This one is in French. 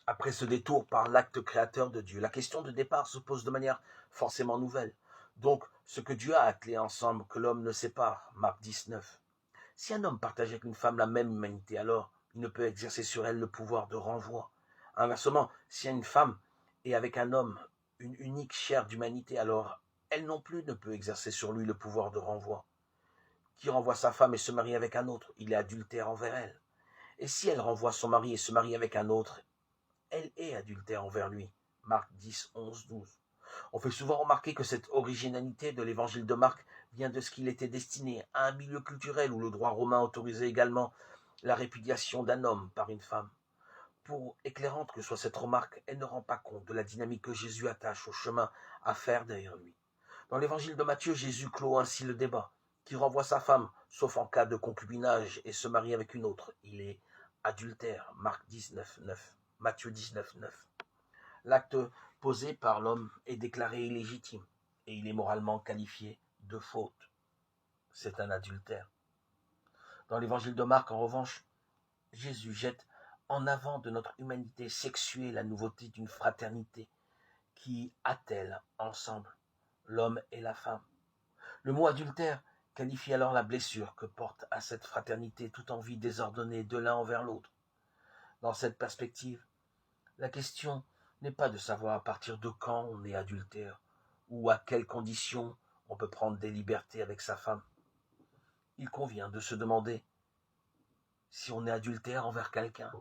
Après ce détour par l'acte créateur de Dieu, la question de départ se pose de manière forcément nouvelle. Donc, ce que Dieu a attelé ensemble, que l'homme ne sépare, Marc 19. Si un homme partage avec une femme la même humanité, alors il ne peut exercer sur elle le pouvoir de renvoi. Inversement, si une femme est avec un homme une unique chair d'humanité, alors elle non plus ne peut exercer sur lui le pouvoir de renvoi. Qui renvoie sa femme et se marie avec un autre, il est adultère envers elle. Et si elle renvoie son mari et se marie avec un autre, elle est adultère envers lui. Marc 10, 11, 12. On fait souvent remarquer que cette originalité de l'évangile de Marc vient de ce qu'il était destiné à un milieu culturel où le droit romain autorisait également la répudiation d'un homme par une femme. Pour éclairante que soit cette remarque, elle ne rend pas compte de la dynamique que Jésus attache au chemin à faire derrière lui. Dans l'évangile de Matthieu, Jésus clôt ainsi le débat, qui renvoie sa femme, sauf en cas de concubinage, et se marie avec une autre. Il est adultère. Marc 19, 9. Matthieu 19, 9. L'acte posé par l'homme est déclaré illégitime et il est moralement qualifié de faute. C'est un adultère. Dans l'évangile de Marc, en revanche, Jésus jette en avant de notre humanité sexuée la nouveauté d'une fraternité qui attelle ensemble l'homme et la femme. Le mot adultère qualifie alors la blessure que porte à cette fraternité toute envie désordonnée de l'un envers l'autre. Dans cette perspective, la question n'est pas de savoir à partir de quand on est adultère ou à quelles conditions on peut prendre des libertés avec sa femme. Il convient de se demander si on est adultère envers quelqu'un